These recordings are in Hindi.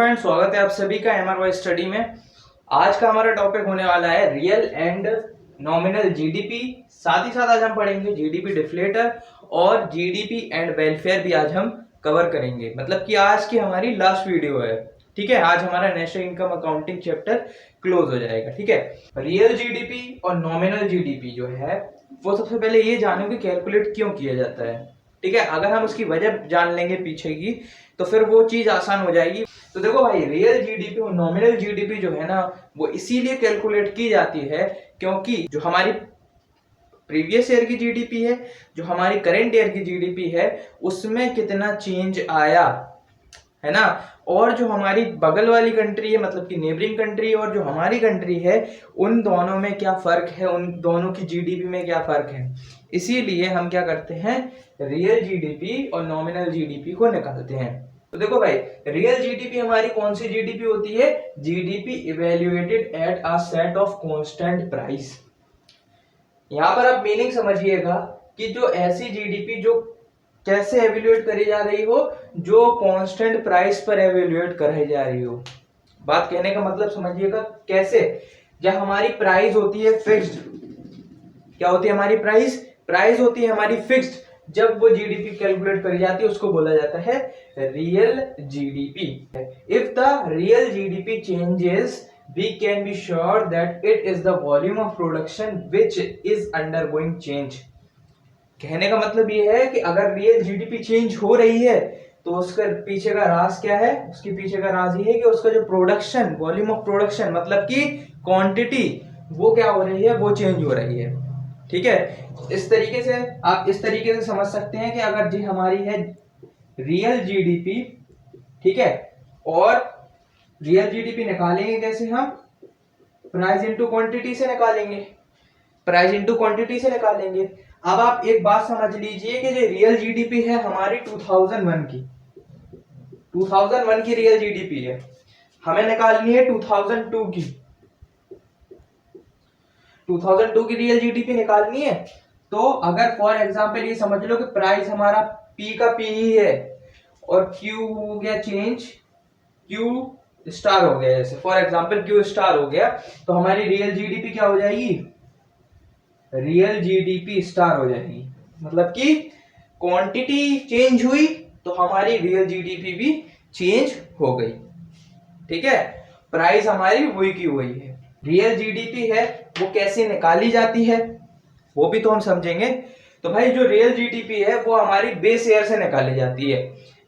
फ्रेंड्स, स्वागत है आप सभी का एमआरवाई स्टडी में। आज का हमारा टॉपिक होने वाला है रियल एंड नॉमिनल जीडीपी। साथ ही साथ आज हम पढ़ेंगे जीडीपी डिफ्लेटर और जीडीपी एंड वेलफेयर भी आज हम कवर करेंगे। मतलब कि आज की हमारी लास्ट वीडियो है। ठीक है, आज हमारा national income accounting chapter close हो जाएगा। ठीक है, रियल जीडीपी और नॉमिनल जीडीपी जो है वो सबसे पहले ये जानो कि कैलकुलेट क्यों किया जाता है। ठीक है, अगर हम उसकी वजह जान लेंगे पीछे की तो फिर वो चीज आसान हो जाएगी। तो देखो भाई, रियल जीडीपी और नॉमिनल जीडीपी जो है ना वो इसीलिए कैलकुलेट की जाती है क्योंकि जो हमारी प्रीवियस ईयर की जीडीपी है, जो हमारी करंट ईयर की जीडीपी है, उसमें कितना चेंज आया है ना। और जो हमारी बगल वाली कंट्री है, मतलब कि नेबरिंग कंट्री, और जो हमारी कंट्री है, उन दोनों में क्या फर्क है, उन दोनों की जीडीपी में क्या फर्क है। इसीलिए हम क्या करते हैं, रियल जीडीपी और नॉमिनल जीडीपी को निकालते हैं। तो देखो भाई, रियल जीडीपी हमारी कौन सी जीडीपी होती है? GDP evaluated at a set of constant price. यहां पर आप मीनिंग समझिएगा कि जो ऐसी जीडीपी जो कैसे एवेल्युएट करी जा रही हो, जो कांस्टेंट प्राइस पर एवेल्युएट कराई जा रही हो। बात कहने का मतलब समझिएगा कैसे। जब हमारी प्राइस होती है फिक्स्ड, क्या होती है हमारी प्राइस? प्राइस होती है हमारी फिक्स्ड। जब वो जीडीपी कैलकुलेट करी जाती है उसको बोला जाता है real GDP. If the real GDP changes we can be sure that it is the volume of production which is undergoing change। कहने का मतलब ये है कि अगर रियल जीडीपी चेंज हो रही है तो उसका पीछे का राज क्या है? उसके पीछे का राज ये है कि उसका जो प्रोडक्शन, वॉल्यूम ऑफ प्रोडक्शन मतलब कि क्वांटिटी, वो क्या हो रही है? वो चेंज हो रही है। ठीक है, इस तरीके से आप इस तरीके से समझ सकते हैं कि अगर जी हमारी है रियल जीडीपी, ठीक है, और रियल जीडीपी निकालेंगे कैसे हम? प्राइस इनटू क्वांटिटी से निकालेंगे। प्राइस इनटू क्वांटिटी से निकालेंगे। अब आप एक बात समझ लीजिए कि जो रियल जीडीपी है हमारी 2001 की रियल जीडीपी है, हमें निकालनी है 2002 की। 2002 की रियल जीडीपी निकालनी है। तो अगर फॉर एग्जांपल ये समझ लो कि प्राइस हमारा पी का पी ही है और क्यू हो गया चेंज, क्यू स्टार हो गया, जैसे फॉर एग्जांपल क्यू स्टार हो गया, तो हमारी रियल जीडीपी क्या हो जाएगी? रियल जीडीपी स्टार हो जाएगी। मतलब कि क्वांटिटी चेंज हुई तो हमारी रियल जीडीपी भी चेंज हो गई। ठीक है, प्राइस हमारी वही की वही है। रियल जीडीपी है वो कैसे निकाली जाती है वो भी तो हम समझेंगे। तो भाई जो रियल जीडीपी है वो हमारी बेस ईयर से निकाली जाती है।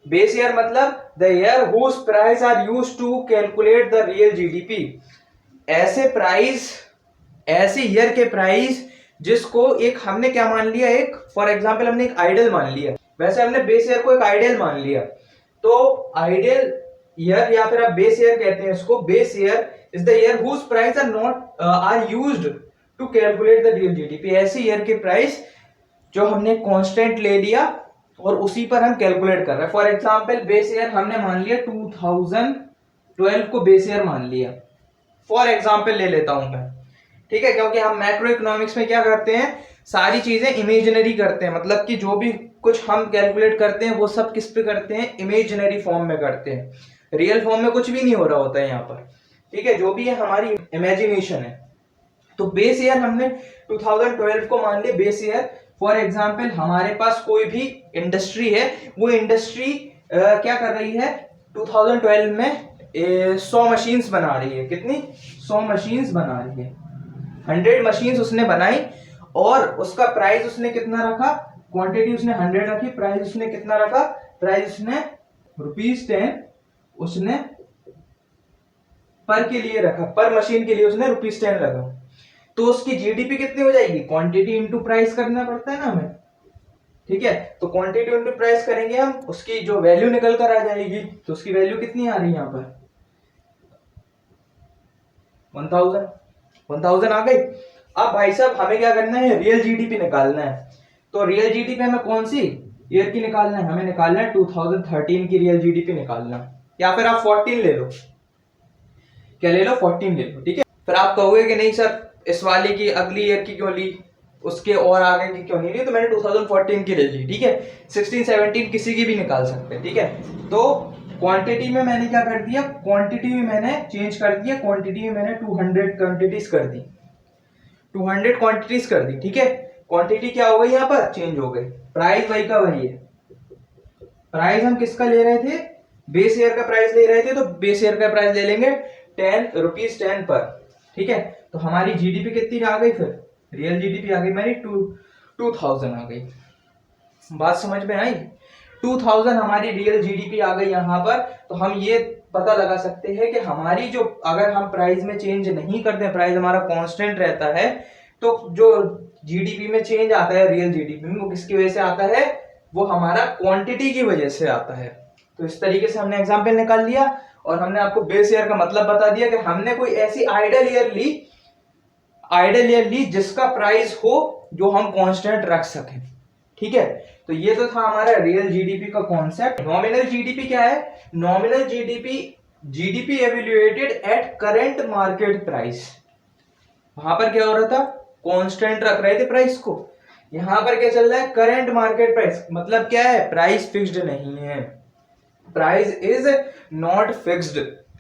बेस ईयर मतलब the year whose price are used to calculate the real GDP. ऐसे प्राइस, ऐसे ईयर के प्राइस जिसको एक हमने क्या मान लिया, एक फॉर एग्जांपल हमने एक आइडियल मान लिया। वैसे हमने बेस ईयर को एक आइडियल मान लिया। तो आइडियल ईयर या फिर आप बेस ईयर कहते हैं इसको। Base year is the year whose price are not are used to calculate the real GDP. ऐसे ईयर के प्राइस जो हमने कांस्टेंट ले लिया और उसी पर हम कैलकुलेट कर रहे हैं। फॉर एग्जांपल बेस ईयर हमने मान लिया 2012 को बेस ईयर मान लिया, फॉर एग्जांपल ले लेता हूं मैं। ठीक है, क्योंकि हम मैक्रो इकोनॉमिक्स में क्या करते हैं, सारी चीजें इमेजिनरी करते हैं। मतलब कि जो भी कुछ हम कैलकुलेट करते हैं वो सब किस पे करते हैं? इमेजिनरी फॉर्म में करते हैं। रियल फॉर्म में कुछ भी नहीं हो रहा होता है यहाँ पर। ठीक है, जो भी है हमारी इमेजिनेशन है। तो बेस ईयर हमने 2012 को मान लिया बेस ईयर। फॉर एग्जाम्पल हमारे पास कोई भी इंडस्ट्री है, वो इंडस्ट्री क्या कर रही है? 2012 में 100 मशीन्स बना रही है। कितनी? 100 मशीन्स बना रही है। 100 मशीन्स उसने बनाई और उसका प्राइस उसने कितना रखा? क्वांटिटी उसने 100 रखी, प्राइस उसने कितना रखा? प्राइस उसने ₹10 उसने पर के लिए रखा, पर मशीन के लिए उसने ₹10 रखा। तो उसकी जीडीपी कितनी हो जाएगी? क्वांटिटी इंटू प्राइस करना पड़ता है ना हमें। ठीक है, तो क्वांटिटी इंटू प्राइस करेंगे हम, उसकी जो वैल्यू निकल कर आ जाएगी। तो उसकी वैल्यू कितनी आ रही है यहाँ पर? 1000 आ गई। अब भाई साहब हमें क्या करना है? रियल जीडीपी निकालना है। तो रियल जीडीपी हमें कौन सी ईयर की निकालना है? हमें निकालना है 2013 की रियल जीडीपी निकालना है। या फिर आप 14 ले लो। क्या ले लो? 14 ले लो। ठीक है, फिर आप कहोगे कि नहीं सर इस वाले की अगली ईयर की क्यों ली, उसके और आगे की क्यों नहीं ली? तो मैंने 2014 की ले ली। ठीक है, 16 17 किसी की भी निकाल सकते हैं। ठीक है, तो क्वांटिटी में मैंने क्या कर दिया, क्वांटिटी में मैंने चेंज कर दिया, क्वांटिटी में मैंने 200 क्वांटिटीज कर दी, 200 क्वांटिटीज कर दी, ठीक है। क्वांटिटी क्या हो गई, यहाँ पर चेंज हो गई, प्राइस वही का वही है। प्राइस हम किसका ले रहे थे, बेस ईयर का प्राइस ले रहे थे, तो बेस ईयर का प्राइस ले लेंगे 10 रुपीज 10 पर, ठीक है। तो हमारी जीडीपी कितनी आ गई, फिर रियल जीडीपी आ गई हमारी 2000 आ गई। बात समझ में आई, 2000 हमारी रियल जीडीपी आ गई यहाँ पर। तो हम ये पता लगा सकते हैं कि हमारी जो, अगर हम प्राइस में चेंज नहीं करते, प्राइस हमारा कांस्टेंट रहता है, तो जो जीडीपी में चेंज आता है रियल जीडीपी में, वो किसकी वजह से आता है, वो हमारा क्वांटिटी की वजह से आता है। तो इस तरीके से हमने एग्जाम्पल निकाल लिया और हमने आपको बेस ईयर का मतलब बता दिया कि हमने कोई ऐसी आइडियल ईयर ली जिसका प्राइस हो जो हम कांस्टेंट रख सकें, ठीक है। तो ये तो था हमारा रियल जीडीपी का कॉन्सेप्ट। नॉमिनल जीडीपी क्या है, nominal GDP evaluated at current market price. वहां पर क्या हो रहा था, कांस्टेंट रख रहे थे प्राइस को, यहां पर क्या चल रहा है, करंट मार्केट प्राइस। मतलब क्या है, प्राइस फिक्स्ड नहीं है, price is not fixed,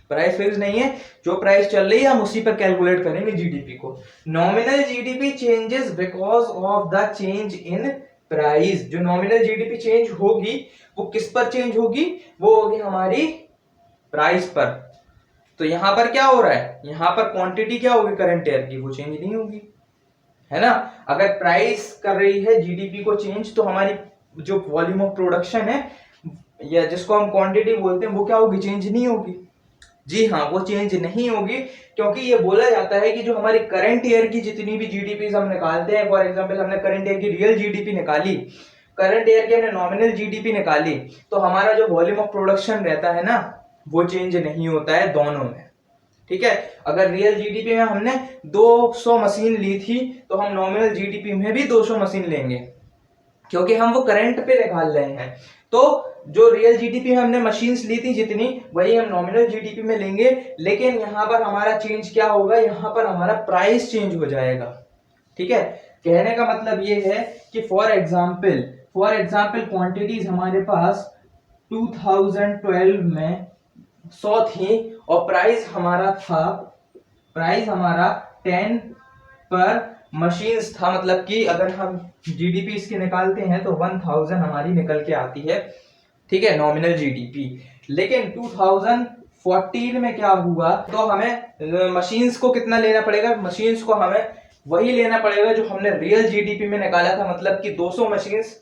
price fix नहीं है, जो प्राइस चल रही है हम उसी पर कैलकुलेट करेंगे जीडीपी को। Nominal GDP changes because of the change in price. जो नॉमिनल जीडीपी चेंज होगी वो किस पर चेंज होगी, वो होगी हमारी प्राइस पर। तो यहां पर क्या हो रहा है, यहां पर क्वांटिटी क्या होगी करंट ईयर की, वो चेंज नहीं होगी, है ना। अगर प्राइस कर रही है जीडीपी को चेंज, तो हमारी जो वॉल्यूम ऑफ प्रोडक्शन है या जिसको हम क्वांटिटी बोलते हैं, वो क्या होगी, चेंज नहीं होगी। जी हाँ, वो चेंज नहीं होगी, क्योंकि ये बोला जाता है कि जो हमारी करंट ईयर की जितनी भी जीडीपी हम निकालते हैं, फॉर एग्जांपल हमने करंट ईयर की रियल जीडीपी निकाली, करंट ईयर की हमने नॉमिनल जीडीपी निकाली, तो हमारा जो वॉल्यूम ऑफ प्रोडक्शन रहता है ना, वो चेंज नहीं होता है दोनों में, ठीक है। अगर रियल जीडीपी में हमने 200 मशीन ली थी, तो हम नॉमिनल जीडीपी में भी 200 मशीन लेंगे, क्योंकि हम वो करंट पे निकाल रहे हैं। तो जो रियल जीडीपी में हमने मशीन्स ली थी जितनी, वही हम नॉमिनल जीडीपी में लेंगे, लेकिन यहाँ पर हमारा चेंज क्या होगा, यहाँ पर हमारा प्राइस चेंज हो जाएगा, ठीक है। कहने का मतलब ये है कि फॉर एग्जाम्पल क्वांटिटीज हमारे पास 2012 में 100 थी और प्राइस हमारा 10 पर मशीन्स था। मतलब कि अगर हम जीडीपी इसके निकालते हैं तो 1000 हमारी निकल के आती है, ठीक है, नॉमिनल जीडीपी। लेकिन 2014 में क्या हुआ, तो हमें मशीन्स को कितना लेना पड़ेगा, मशीन्स को हमें वही लेना पड़ेगा जो हमने रियल जीडीपी में निकाला था, मतलब कि 200 मशीन्स,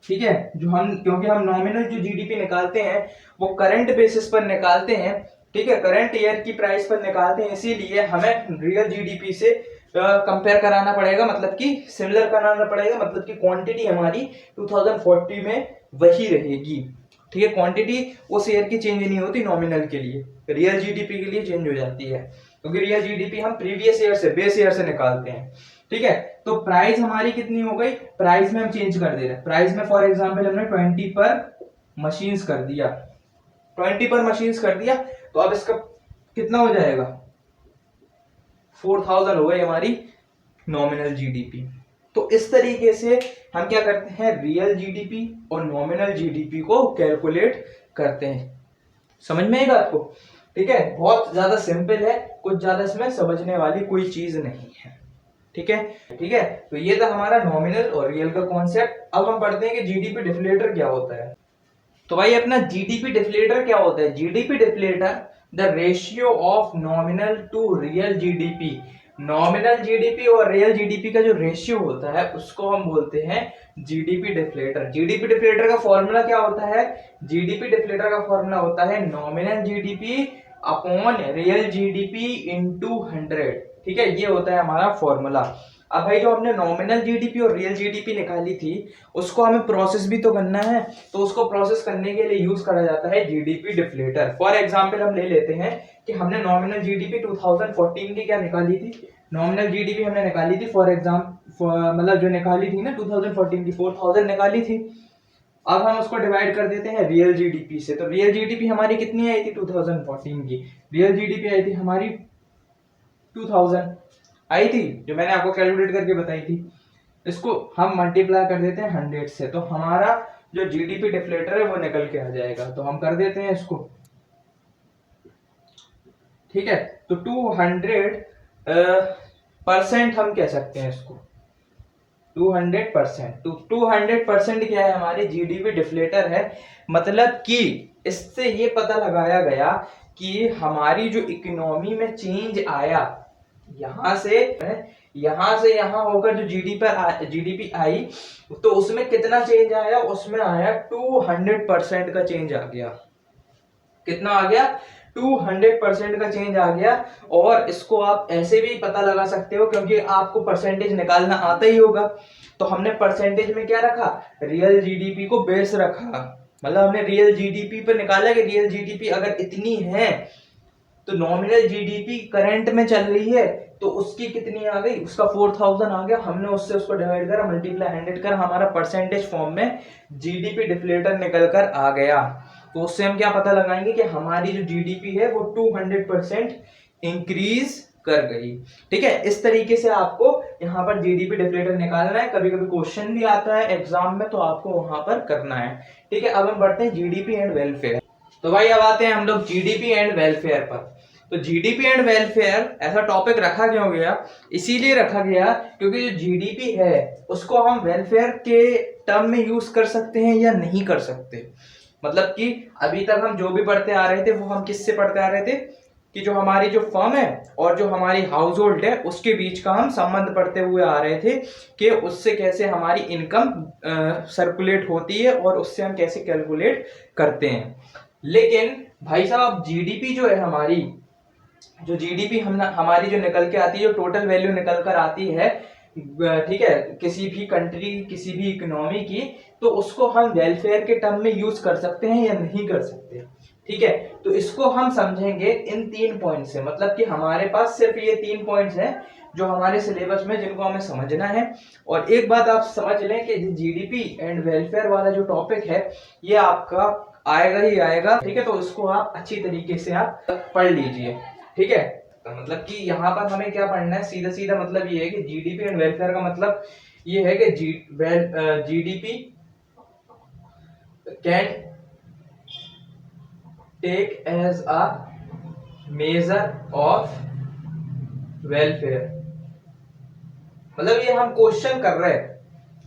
ठीक है। क्योंकि हम नॉमिनल जो जीडीपी निकालते हैं वो करंट बेसिस पर निकालते हैं, ठीक है, करंट ईयर की प्राइस पर निकालते हैं, इसीलिए हमें रियल जीडीपी से कंपेयर कराना पड़ेगा, मतलब कि सिमिलर कराना पड़ेगा, मतलब कि क्वांटिटी हमारी 2040 में वही रहेगी, ठीक है। क्वांटिटी उस ईयर की चेंज नहीं होती, नॉमिनल के लिए, रियल जीडीपी के लिए चेंज हो जाती है, क्योंकि रियल जीडीपी हम प्रीवियस ईयर से, बेस ईयर से निकालते हैं, ठीक है। तो प्राइस हमारी कितनी हो गई, प्राइस में हम चेंज कर दे रहे हैं, प्राइस में फॉर एग्जांपल हमने 20 पर मशीन्स कर दिया, 20 पर मशीन्स कर दिया, तो अब इसका कितना हो जाएगा, 4000 हो गई हमारी नॉमिनल जीडीपी। तो इस तरीके से हम क्या करते हैं, रियल जीडीपी और नॉमिनल जीडीपी को कैलकुलेट करते हैं। समझ में आएगा आपको, ठीक है। बहुत ज्यादा सिंपल है, कुछ ज्यादा इसमें समझने वाली कोई चीज नहीं है, ठीक है, ठीक है। तो ये था हमारा नॉमिनल और रियल का कॉन्सेप्ट। अब हम पढ़ते हैं कि जीडीपी डिफ्लेटर क्या होता है। तो भाई अपना जीडीपी डिफ्लेटर क्या होता है, GDP deflator the ratio of nominal to real GDP. Nominal GDP और रियल जीडीपी का जो रेशियो होता है उसको हम बोलते हैं जीडीपी डिफ्लेटर। जीडीपी डिफ्लेटर का फॉर्मूला क्या होता है, जीडीपी डिफ्लेटर का फॉर्मूला होता है nominal GDP upon real GDP into 100, ठीक है, ये होता है हमारा फॉर्मूला। अब भाई जो हमने नॉमिनल जीडीपी और रियल जीडीपी निकाली थी, उसको हमें प्रोसेस भी तो करना है, तो उसको प्रोसेस करने के लिए यूज करा जाता है जीडीपी डिफ्लेटर। फॉर एग्जांपल हम ले लेते हैं कि हमने नॉमिनल जीडीपी 2014 की क्या निकाली थी, नॉमिनल जीडीपी हमने निकाली थी फॉर एग्जांपल, मतलब जो निकाली थी ना 2014 की 4000 निकाली थी। अब हम उसको डिवाइड कर देते हैं रियल जीडीपी से, तो रियल जीडीपी हमारी कितनी आई थी 2014 की, रियल जीडीपी आई थी हमारी 2000 आई थी, जो मैंने आपको कैलकुलेट करके बताई थी। इसको हम मल्टीप्लाई कर देते हैं 100 से, तो हमारा जो जीडीपी डिफ्लेटर है वो निकल के आ जाएगा। तो हम कर देते हैं इसको, ठीक है, तो 200% हम कह सकते हैं इसको 200%। तो 200% क्या है, हमारे जीडीपी डिफ्लेटर है। मतलब कि इससे ये पता लगाया गया कि हमारी जो इकोनॉमी में चेंज आया, यहां से यहां होकर जो जीडीपी आई, तो उसमें कितना चेंज आया, उसमें आया 200% का चेंज आ गया। कितना आ गया, 200% का चेंज आ गया। और इसको आप ऐसे भी पता लगा सकते हो, क्योंकि आपको परसेंटेज निकालना आता ही होगा। तो हमने परसेंटेज में क्या रखा, रियल जीडीपी को बेस रखा। मतलब हमने रियल जीडीपी पर निकाला कि रियल जीडीपी अगर इतनी है, तो नॉमिनल जीडीपी करंट में चल रही है, तो उसकी कितनी आ गई, उसका 4000 आ गया। हमने उससे उसको डिवाइड करा, मल्टीप्लाई 100 करा, हमारा परसेंटेज फॉर्म में जीडीपी डिफ्लेटर निकल कर आ गया। तो उससे हम क्या पता लगाएंगे कि हमारी जो जीडीपी है वो 200% इंक्रीज कर गई। ठीक है, इस तरीके से आपको यहाँ पर जीडीपी डिफ्लेटर निकालना है। कभी कभी क्वेश्चन भी आता है एग्जाम में, तो आपको वहां पर करना है। ठीक है, अब हम बढ़ते हैं जीडीपी एंड वेलफेयर। तो भाई अब आते हैं हम लोग जीडीपी एंड वेलफेयर पर। तो जीडीपी एंड वेलफेयर ऐसा टॉपिक रखा क्यों गया, इसीलिए रखा गया क्योंकि जो जीडीपी है उसको हम वेलफेयर के टर्म में यूज कर सकते हैं या नहीं कर सकते। मतलब कि अभी तक हम जो भी पढ़ते आ रहे थे वो हम किससे पढ़ते आ रहे थे कि जो हमारी जो फर्म है और जो हमारी हाउस होल्ड है उसके बीच का हम संबंध पढ़ते हुए आ रहे थे कि उससे कैसे हमारी इनकम सर्कुलेट होती है और उससे हम कैसे कैलकुलेट करते हैं। लेकिन भाई साहब जीडीपी जो है हमारी, जो जीडीपी हमारी जो निकल के आती है, जो टोटल वैल्यू निकल कर आती है, ठीक है, किसी भी कंट्री किसी भी इकोनॉमी की, तो उसको हम वेलफेयर के टर्म में यूज कर सकते हैं या नहीं कर सकते। ठीक है, तो इसको हम समझेंगे इन 3 पॉइंट से। मतलब कि हमारे पास सिर्फ ये 3 पॉइंट्स हैं जो हमारे सिलेबस में, जिनको हमें समझना है। और एक बात आप समझ लें कि जीडीपी एंड वेलफेयर वाला जो टॉपिक है ये आपका आएगा ही आएगा। ठीक है, तो इसको आप अच्छी तरीके से आप पढ़ लीजिए। ठीक है, तो मतलब कि यहाँ पर हमें क्या पढ़ना है, सीधा सीधा मतलब ये है कि जीडीपी एंड वेलफेयर का मतलब ये है कि GDP can take as a measure of welfare. मतलब ये हम क्वेश्चन कर रहे हैं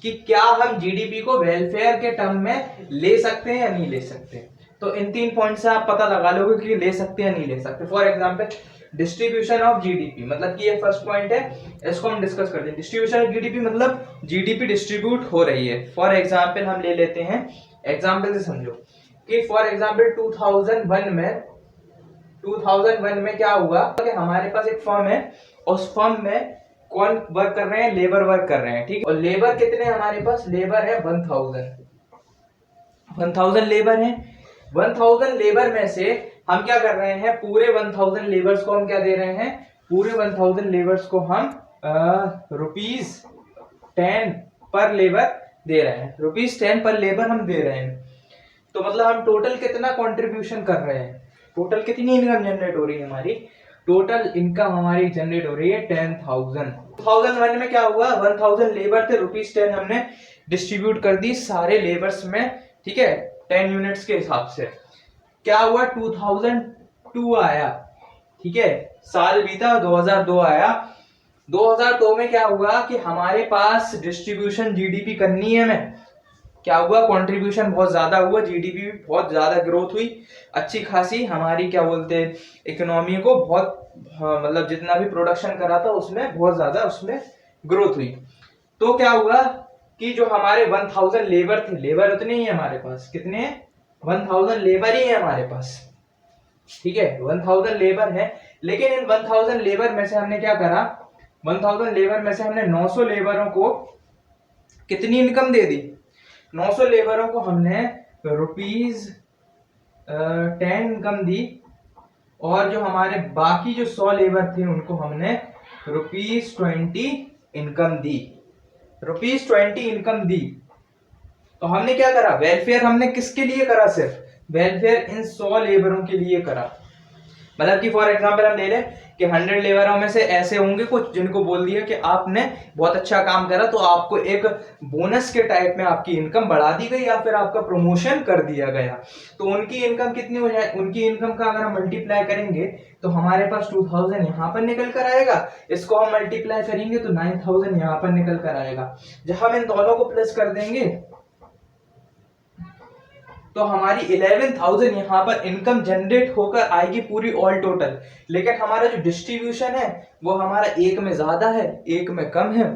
कि क्या हम जीडीपी को वेलफेयर के टर्म में ले सकते हैं या नहीं ले सकते। तो इन 3 पॉइंट से आप पता लगा लोगे कि ले सकते हैं या नहीं ले सकते। For example distribution of GDP, मतलब कि ये फर्स्ट पॉइंट है, इसको हम डिस्कस करते हैं। डिस्ट्रीब्यूशन ऑफ जीडीपी मतलब जीडीपी डिस्ट्रीब्यूट हो रही है। फॉर एग्जांपल हम ले लेते हैं, एग्जांपल से समझो कि फॉर एग्जांपल 2001 में क्या हुआ कि हमारे पास एक फर्म है, उस फर्म में कौन वर्क कर रहे हैं, लेबर वर्क कर रहे हैं। ठीक है, और लेबर कितने हमारे पास, लेबर है 1000 लेबर है। 1000 लेबर में से हम क्या कर रहे हैं, पूरे 1000 लेबर्स को हम क्या दे रहे हैं, पूरे 1000 लेबर्स को हम ₹10 पर लेबर दे रहे हैं, ₹10 पर लेबर हम दे रहे हैं। तो मतलब हम टोटल कितना कंट्रीब्यूशन कर रहे हैं, टोटल कितनी इनकम जनरेट हो रही है हमारी, टोटल इनकम हमारी जनरेट हो रही है 10,000। 2001 में क्या हुआ, 1000 लेबर थे, ₹10 हमने डिस्ट्रीब्यूट कर दी सारे लेबर्स में। ठीक है, 10 यूनिट्स के हिसाब से। क्या हुआ, 2002 आया। ठीक है, साल बीता, 2002 आया। 2002 में क्या हुआ कि हमारे पास डिस्ट्रीब्यूशन जीडीपी करनी है हमें। क्या हुआ, कंट्रीब्यूशन बहुत ज्यादा हुआ, जीडीपी भी बहुत ज्यादा ग्रोथ हुई, अच्छी खासी हमारी क्या बोलते हैं इकोनॉमी को बहुत, मतलब जितना भी प्रोडक्शन करा था उसमें बहुत ज्यादा उसमें ग्रोथ हुई। तो क्या हुआ कि जो हमारे 1000 लेबर थे, लेबर उतने ही हमारे पास, कितने 1000 लेबर ही है हमारे पास। ठीक है, 1000 लेबर है, लेकिन इन 1000 लेबर में से हमने क्या करा, 1000 लेबर में से हमने 900 लेबरों को कितनी इनकम दे दी, 900 लेबरों को हमने ₹10 इनकम दी। और जो हमारे बाकी जो 100 लेबर थे उनको हमने ₹20 इनकम दी, ₹20 इनकम दी। तो हमने क्या करा, वेलफेयर हमने किसके लिए करा, सिर्फ वेलफेयर इन 100 लेबरों के लिए करा। मतलब कि फॉर एग्जांपल हम ले लें कि 100 लेबरों में से ऐसे होंगे कुछ जिनको बोल दिया कि आपने बहुत अच्छा काम करा तो आपको एक बोनस के टाइप में आपकी इनकम बढ़ा दी गई या फिर आपका प्रमोशन कर दिया गया। तो उनकी इनकम कितनी हो जाए, उनकी इनकम का अगर हम मल्टीप्लाई करेंगे तो हमारे पास 2000 यहाँ पर निकल कर आएगा, इसको हम मल्टीप्लाई करेंगे तो 9000 यहाँ पर निकल कर आएगा। जब हम इन दोनों को प्लस कर देंगे तो हमारी 11000 यहाँ पर इनकम जनरेट होकर आएगी पूरी ऑल टोटल। लेकिन हमारा जो डिस्ट्रीब्यूशन है वो हमारा एक में ज्यादा है एक में कम है।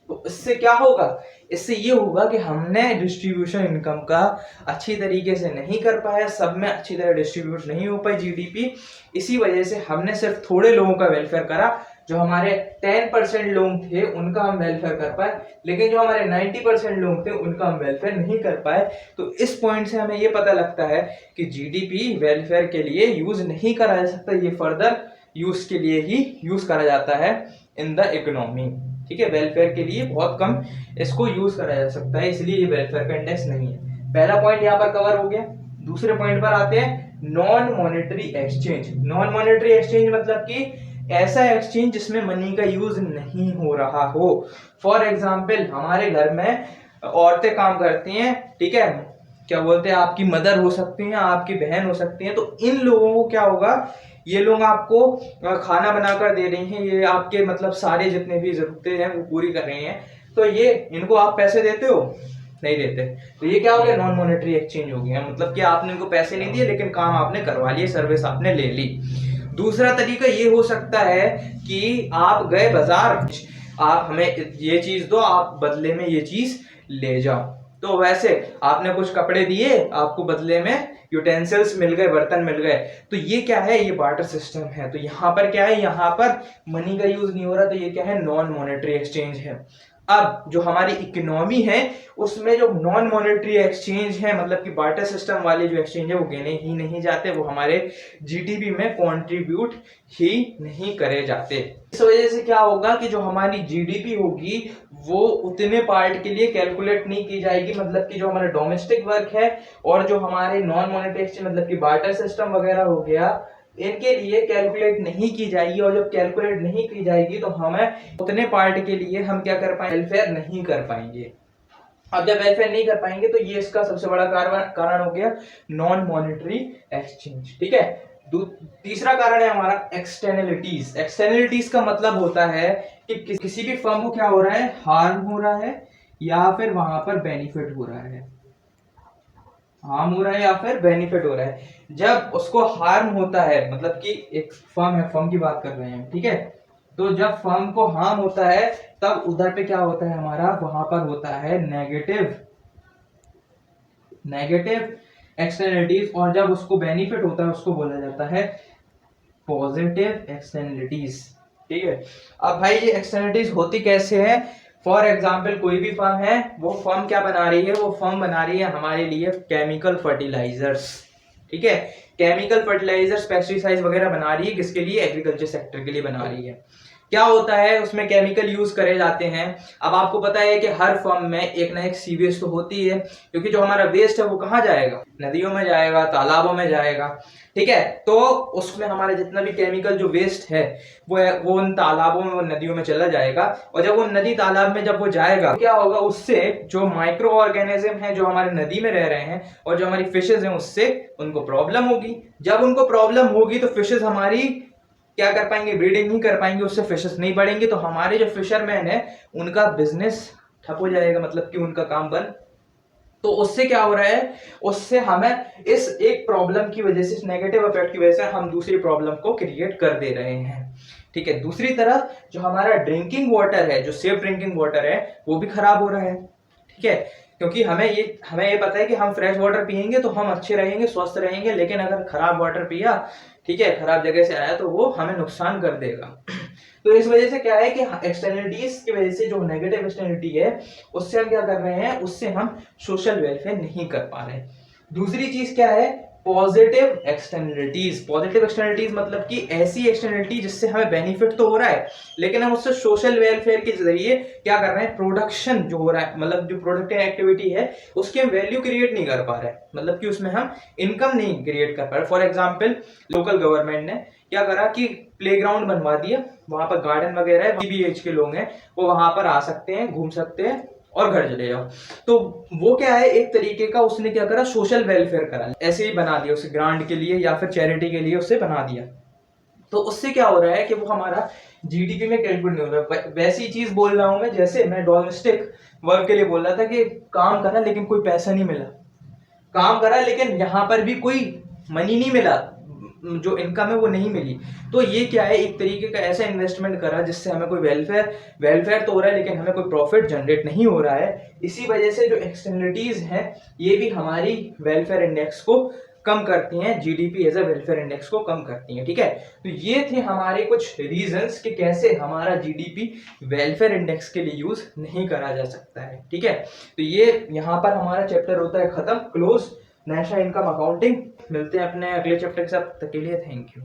तो इससे क्या होगा, इससे ये होगा कि हमने डिस्ट्रीब्यूशन इनकम का अच्छी तरीके से नहीं कर पाया, सब में अच्छी तरह डिस्ट्रीब्यूट नहीं हो पाई जीडीपी। इसी वजह से हमने सिर्फ थोड़े लोगों का वेलफेयर करा, जो हमारे 10% लोग थे उनका हम वेलफेयर कर पाए, लेकिन जो हमारे 90% लोग थे उनका हम वेलफेयर नहीं कर पाए। तो इस पॉइंट से हमें ये पता लगता है कि जीडीपी वेलफेयर के लिए यूज नहीं करा जा सकता, ये फर्दर यूज के लिए ही यूज करा जाता है इन द इकोनॉमी। ठीक है, वेलफेयर के लिए बहुत कम इसको यूज करा जा सकता है, इसलिए ये वेलफेयर का इंडेक्स नहीं है। पहला पॉइंट यहाँ पर कवर हो गया। दूसरे पॉइंट पर आते हैं, non monetary exchange. Non monetary exchange मतलब कि ऐसा एक्सचेंज जिसमें मनी का यूज नहीं हो रहा हो। फॉर एग्जाम्पल हमारे घर में औरतें काम करती हैं, ठीक है, क्या बोलते हैं, आपकी मदर हो सकती हैं, आपकी बहन हो सकती हैं, तो इन लोगों को क्या होगा, ये लोग आपको खाना बनाकर दे रही हैं, ये आपके मतलब सारे जितने भी जरूरतें हैं वो पूरी कर रही हैं, तो ये इनको आप पैसे देते हो, नहीं देते, तो ये क्या हो गया, नॉन मॉनेटरी एक्सचेंज हो गया। मतलब कि आपने इनको पैसे नहीं दिए लेकिन काम आपने करवा लिया, सर्विस आपने ले ली। दूसरा तरीका ये हो सकता है कि आप गए बाजार, आप हमें ये चीज दो, आप बदले में ये चीज ले जाओ। तो वैसे आपने कुछ कपड़े दिए, आपको बदले में यूटेंसिल्स मिल गए, बर्तन मिल गए, तो ये क्या है, ये बार्टर सिस्टम है। तो यहाँ पर क्या है, यहाँ पर मनी का यूज नहीं हो रहा, तो ये क्या है, नॉन मॉनेटरी एक्सचेंज है। अब जो हमारी इकोनॉमी है उसमें जो नॉन मॉनेटरी एक्सचेंज है, मतलब कि बार्टर सिस्टम वाले जो एक्सचेंज है वो गिने ही नहीं जाते, वो हमारे जीडीपी में कंट्रीब्यूट ही नहीं करे जाते। इस वजह से क्या होगा कि जो हमारी जीडीपी होगी वो उतने पार्ट के लिए कैलकुलेट नहीं की जाएगी। मतलब कि जो हमारा डोमेस्टिक वर्क है और जो हमारे नॉन मॉनेटरी एक्सचेंज मतलब कि बार्टर सिस्टम वगैरह हो गया, इनके लिए कैलकुलेट नहीं की जाएगी। और जब कैलकुलेट नहीं की जाएगी तो हमें उतने पार्ट के लिए हम क्या कर पाएंगे, वेलफेयर नहीं कर पाएंगे। अब जब वेलफेयर नहीं कर पाएंगे तो ये इसका सबसे बड़ा कारण हो गया नॉन मॉनेटरी एक्सचेंज। ठीक है, तीसरा कारण है हमारा एक्सटर्नलिटीज। एक्सटर्नलिटीज का मतलब होता है कि किसी भी फर्म को क्या हो रहा है, हार्म हो रहा है या फिर वहां पर बेनिफिट हो रहा है, हार्म हो रहा है या फिर बेनिफिट हो रहा है। जब उसको हार्म होता है, मतलब कि एक फर्म है, फर्म की बात कर रहे हैं, ठीक है, तो जब फर्म को हार्म होता है तब उधर पे क्या होता है हमारा, वहां पर होता है नेगेटिव एक्सटर्नलिटीज, और जब उसको बेनिफिट होता है उसको बोला जाता है पॉजिटिव एक्सटर्नलिटीज। ठीक है, अब भाई ये एक्सटर्नलिटीज होती कैसे है, फॉर एग्जाम्पल कोई भी फर्म है, वो फर्म क्या बना रही है, वो फर्म बना रही है हमारे लिए केमिकल फर्टिलाइजर्स। ठीक है, केमिकल फर्टिलाइजर्स, पेस्टिसाइड्स वगैरह बना रही है, किसके लिए, एग्रीकल्चर सेक्टर के लिए बना रही है। क्या होता है, उसमें केमिकल यूज करे जाते हैं। अब आपको पता है कि हर फर्म में एक ना एक सीवेज तो होती है, क्योंकि जो हमारा वेस्ट है वो कहाँ जाएगा, नदियों में जाएगा, तालाबों में जाएगा। ठीक है, तो उसमें हमारा जितना भी केमिकल जो वेस्ट है वो उन तालाबों में, वो नदियों में चला जाएगा, और जब वो नदी तालाब में जब वो जाएगा क्या होगा, उससे जो माइक्रो ऑर्गेनिज्म है जो हमारे नदी में रह रहे हैं और जो हमारी फिशेज हैं उससे उनको प्रॉब्लम होगी। जब उनको प्रॉब्लम होगी तो फिशेज हमारी क्या कर पाएंगे, ब्रीडिंग नहीं कर पाएंगे, उससे फिशेस नहीं बढ़ेंगे, तो हमारे जो फिशरमैन है उनका बिजनेस ठप हो जाएगा, मतलब कि उनका काम बंद। तो उससे क्या हो रहा है, उससे हमें इस एक प्रॉब्लम की वजह से, इस नेगेटिव इफेक्ट की वजह से हम दूसरी प्रॉब्लम को क्रिएट कर दे रहे हैं। ठीक है, दूसरी तरफ जो हमारा ड्रिंकिंग वाटर है, जो सेफ ड्रिंकिंग वाटर है, वो भी खराब हो रहा है। ठीक है, क्योंकि हमें ये पता है कि हम फ्रेश वाटर पियेंगे तो हम अच्छे रहेंगे, स्वस्थ रहेंगे, लेकिन अगर खराब वाटर पिया, ठीक है, खराब जगह से आया, तो वो हमें नुकसान कर देगा। तो इस वजह से क्या है कि एक्सटर्नलिटीज की वजह से, जो नेगेटिव एक्सटर्नलिटी है, उससे हम क्या कर रहे हैं, उससे हम सोशल वेलफेयर नहीं कर पा रहे। दूसरी चीज क्या है, पॉजिटिव एक्सटर्नलिटीज। पॉजिटिव एक्सटर्नलिटीज मतलब कि ऐसी एक्सटर्नलिटी जिससे हमें बेनिफिट तो हो रहा है, लेकिन हम उससे सोशल वेलफेयर के जरिए क्या कर रहे हैं, प्रोडक्शन जो हो रहा है, मतलब जो प्रोडक्टिव एक्टिविटी है उसकी हम वैल्यू क्रिएट नहीं कर पा रहे हैं, मतलब कि उसमें हम इनकम नहीं क्रिएट कर पा रहे। फॉर एग्जाम्पल लोकल गवर्नमेंट ने क्या करा कि प्लेग्राउंड बनवा दिया, वहां पर गार्डन वगैरह है, भी एज के लोग हैं वो वहां पर आ सकते हैं, घूम सकते हैं और घर चले जाओ। तो वो क्या है, एक तरीके का उसने क्या करा, सोशल वेलफेयर करा, ऐसे ही बना दिया उसे, ग्रांट के लिए या फिर चैरिटी के लिए उसे बना दिया। तो उससे क्या हो रहा है कि वो हमारा जीडीपी में कैलकुलेट नहीं हो रहा है। वैसी चीज बोल रहा हूं मैं, जैसे मैं डोमेस्टिक वर्क के लिए बोल रहा था कि काम करा लेकिन कोई पैसा नहीं मिला, काम करा लेकिन यहाँ पर भी कोई मनी नहीं मिला, जो इनकम है वो नहीं मिली। तो ये क्या है, एक तरीके का ऐसा इन्वेस्टमेंट करा जिससे हमें कोई वेलफेयर तो हो रहा है लेकिन हमें कोई प्रॉफिट जनरेट नहीं हो रहा है। इसी वजह से जो एक्सटर्नलिटीज हैं ये भी हमारी वेलफेयर इंडेक्स को कम करती हैं, GDP as a welfare index को कम करती हैं। ठीक है, तो ये थे हमारे कुछ रीजंस कि कैसे हमारा जीडीपी वेलफेयर इंडेक्स के लिए यूज नहीं करा जा सकता है। ठीक है, तो ये यहाँ पर हमारा चैप्टर होता है खत्म, क्लोज, नेशनल इनकम अकाउंटिंग। मिलते हैं अपने अगले चैप्टर के साथ, तक के लिए थैंक यू।